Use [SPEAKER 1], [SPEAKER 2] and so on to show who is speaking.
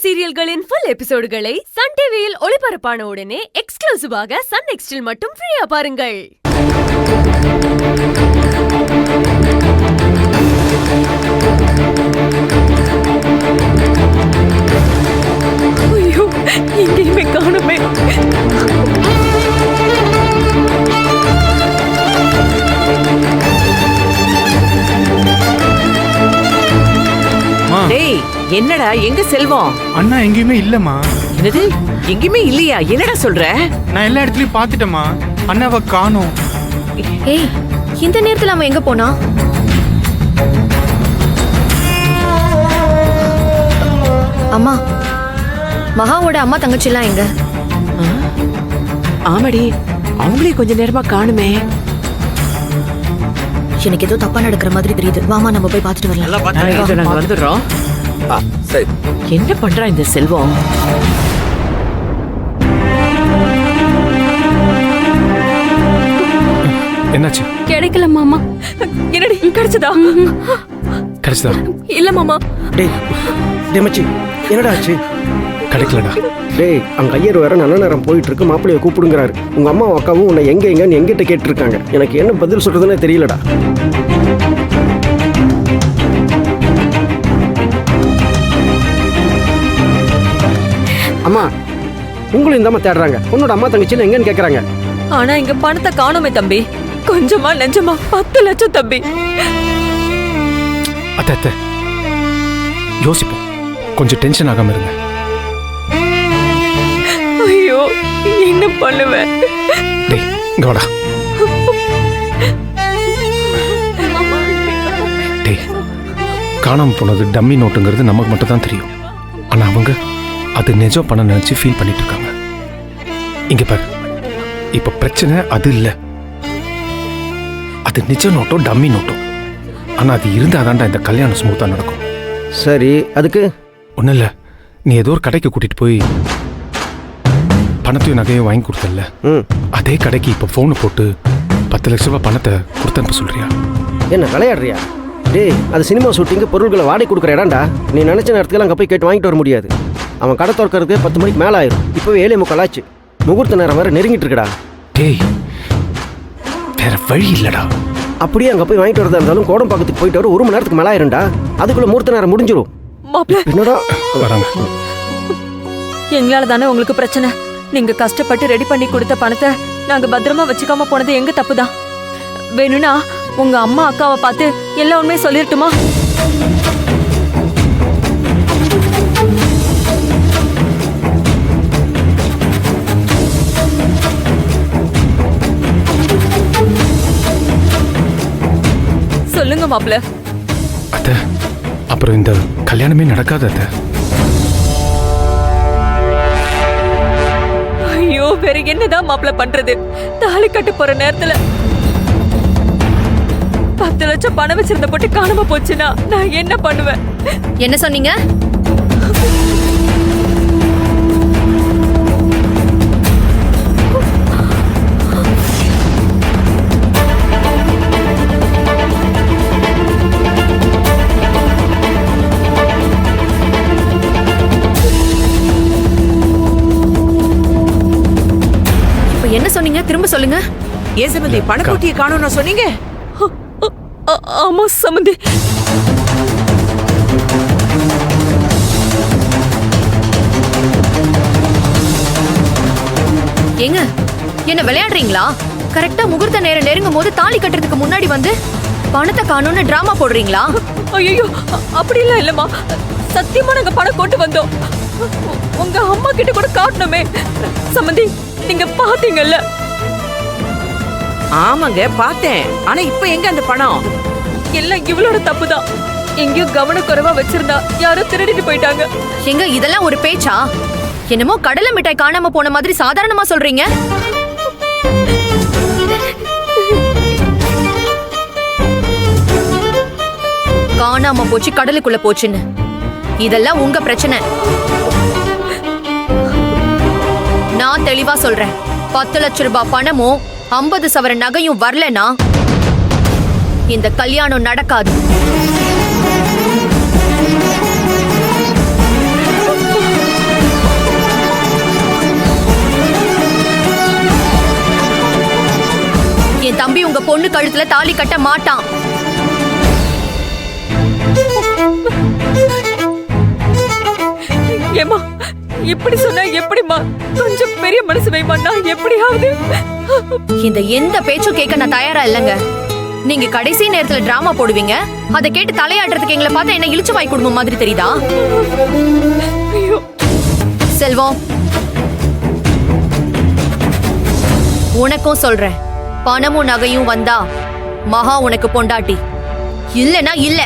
[SPEAKER 1] சீரியல்களின் full எபிசோடுகளை Sun டிவியில் ஒளிபரப்பான உடனே எக்ஸ்க்ளூசிவாக சன் நெக்ஸ்டில் மட்டும் ஃப்ரீயா பாருங்கள். ஐயோ, எங்கேயுமே காணுமே.
[SPEAKER 2] டேய், என்னடா எங்க செல்வம்?
[SPEAKER 3] அண்ணா எங்கேயுமே இல்லம்மா.
[SPEAKER 2] என்னது எங்கேயுமே இல்லையா? என்னடா சொல்ற?
[SPEAKER 3] நான் எல்லா இடத்துலயும் பாத்துட்டேம்மா, அண்ணாவை காணோம்.
[SPEAKER 4] ஏய், இந்த நேரத்துல அவன் எங்க போனா? அம்மா, மகாவோட அம்மா தங்கச்சிலாம் எங்க?
[SPEAKER 2] ஆமாடி, அவங்களே கொஞ்ச நேரமா காணுமே.
[SPEAKER 4] எனக்கு ஏதோ தப்பா நடக்கிற மாதிரி தெரியுது. வாமா, நம்ம போய் பார்த்துட்டு வரலாம்.
[SPEAKER 2] நாங்க வந்துடுறோம்.
[SPEAKER 5] சரி.
[SPEAKER 2] என்ன பண்றா இந்த செல்வம்?
[SPEAKER 3] என்னாச்சு?
[SPEAKER 1] கிடைக்கல மாமா. என்னடி கிடைச்சதா?
[SPEAKER 3] கிடைச்சதா?
[SPEAKER 1] இல்ல மாமா.
[SPEAKER 5] டேய் மச்சி, என்னடா ஆச்சு?
[SPEAKER 3] கிடைக்கலடா.
[SPEAKER 5] டேய், அங்க ஐயர் வேற நல்ல நேரம் போயிட்டு இருக்கு, மாப்பிள்ளைய கூப்பிடுங்கிறாரு. உங்க அம்மாவும் அக்காவும் உன்னை எங்கன்னு எங்கிட்ட கேட்டிருக்காங்க. எனக்கு என்ன பதில் சொல்றதுன்னே தெரியலடா. அம்மா, உங்களும் இந்த அம்மா தேடுறாங்க. உன்னோட அம்மா தங்கச்சின்னு எங்கன்னு கேக்குறாங்க.
[SPEAKER 1] ஆனா இங்க பணத்தை காணோமே தம்பி. கொஞ்சமா நெஞ்சமா 10 லட்சம் தம்பி.
[SPEAKER 3] அத்தை யோசிப்போம், கொஞ்சம் டென்ஷன் ஆகாம இருங்க.
[SPEAKER 1] ஐயோ, என்ன பண்ணுவேன்?
[SPEAKER 3] டேய், இங்க வாடா. டேய், காணாம போனது டம்மி நோட்டுங்கிறது நமக்கு மட்டும் தான் தெரியும். ஆனா அவங்க அது நிஜம் பணம் நினைச்சு ஃபீல் பண்ணிட்டு இருக்காங்க. இங்க பாரு, இப்ப பிரச்சனை அது இல்ல, அது நிஜ நோட்டோ டம்மி நோட்டோ. ஆனா அது இருந்தாதான்டா இந்த கல்யாணம் ஸ்மூத்தா நடக்கும்.
[SPEAKER 5] சரி, அதுக்கு
[SPEAKER 3] ஒன்றும் இல்லை, நீ ஏதோ ஒரு கடைக்கு கூட்டிட்டு போய் பணத்தையும் நகையும் வாங்கி கொடுத்தல, அதே கடைக்கு இப்போ ஃபோனை போட்டு 10 லட்ச ரூபாய் பணத்தை கொடுத்தனுப்ப சொல்றியா?
[SPEAKER 5] என்ன விளையாடுறியா? டேய், அது சினிமா ஷூட்டிங்கு பொருட்களை வாடகை கொடுக்குற இடம்டா. நீ நினைச்ச நேரத்துக்கு அங்கே போய் கேட்டு வாங்கிட்டு வர முடியாது. அவன் கடை திறக்கிறதுக்கு 10 மணிக்கு மேலே ஆயிரும். இப்போவே 7:45 ஆச்சு. முகூர்த்த நேரம் வேற நெருங்கிட்டு இருக்குடா.
[SPEAKER 3] டேய், வேற வழி இல்லடா.
[SPEAKER 5] அப்படியே அங்கே போய் வாங்கிட்டு வரதா இருந்தாலும் கோடம் பக்கத்துக்கு போயிட்டு வர 1 மணி நேரத்துக்கு மேலே ஆயிரும்டா. அதுக்குள்ள முகூர்த்த நேரம் முடிஞ்சிடும். என்னடா
[SPEAKER 3] வராங்க?
[SPEAKER 1] எங்களால தானே உங்களுக்கு பிரச்சனை. நீங்க கஷ்டப்பட்டு ரெடி பண்ணி கொடுத்த பணத்தை நாங்க பத்திரமா வச்சுக்காம போனது எங்க தப்புதான். வேணும்னா உங்க அம்மா அக்காவை பார்த்து எல்லா உண்மையை சொல்லிரட்டுமா? சொல்லுங்க மாப்ள.
[SPEAKER 3] அத்தை, அப்புறம் இந்த கல்யாணமே நடக்காது அத்தை.
[SPEAKER 1] ஐயோ, வேற என்னதான் மாப்ள பண்றது? தாலி கட்ட போற நேரத்துல 10 லட்சம் பணம் வச்சிருந்த போட்டு காணாம போச்சுன்னா நான் என்ன பண்ணுவேன்?
[SPEAKER 4] என்ன சொன்னீங்க? என்ன சொன்னீங்க? திரும்ப சொல்லுங்க.
[SPEAKER 2] ஏன் சம்பந்தி, பணக்கூட்டியை காணோம்னு சொன்னீங்க?
[SPEAKER 1] ஆமா சம்பந்தி.
[SPEAKER 4] ஏங்க, என்ன விளையாடுறீங்களா? கரெக்டா முகூர்த்த நேரம் நெருங்கும் போது தாலி கட்டுறதுக்கு முன்னாடி வந்து பணத்தை காணோம்னு டிராமா போடுறீங்களா?
[SPEAKER 1] ஐயோ, அப்படிலாம் இல்லம்மா. சத்தியமா நாங்க பணம் கொண்டு வந்தோம். உங்க அம்மா கிட்ட கூட காட்டணுமே. சம்பந்தி, நீங்க பாத்தீங்கல்ல?
[SPEAKER 2] ஆமாங்க, பார்த்தேன். ஆனா இப்ப எங்க அந்த பணம்?
[SPEAKER 1] எல்லாம் இவளோட தப்புதான். எங்கேயும் கவனக்குறைவா வச்சிருந்தா யாரோ திருடிட்டு போயிட்டாங்க.
[SPEAKER 4] எங்க இதெல்லாம் ஒரு பேச்சா? என்னமோ கடலை மிட்டாய் காணாம போன மாதிரி சாதாரணமா சொல்றீங்க. காணாம போச்சு, கடலுக்குள்ள போச்சுன்னு. இதெல்லாம் உங்க பிரச்சனை. நான் தெளிவா சொல்றேன். 10 லட்ச ரூபாய் பணமும் 50 சவரன் நகையும் வரலனா இந்த கல்யாணம் நடக்காது. உங்க பொண்ணு கழுத்துல தாலி கட்ட மாட்டான்.
[SPEAKER 1] ஏமா இப்படி சொன்னா எப்படிமா? கொஞ்சம் பெரிய மனசு வைமா, நான் எப்படியாவது.
[SPEAKER 4] இந்த எந்த பேச்சும் கேட்க நான் தயாரா இல்லைங்க. நீங்க கடைசி நேரத்துல டிராமா போடுவீங்க, அதை கேட்டு தலையாடுறதுக்கு எங்களை பார்த்தா என்ன இழுச்சு வாய் குடும்பம் மாதிரி தெரியுதா?
[SPEAKER 1] ஐயோ
[SPEAKER 4] செல்வம், உனக்கும் சொல்றேன், பணமும் நகையும் வந்தா மகா உனக்கு பொண்டாட்டி, இல்லனா இல்ல.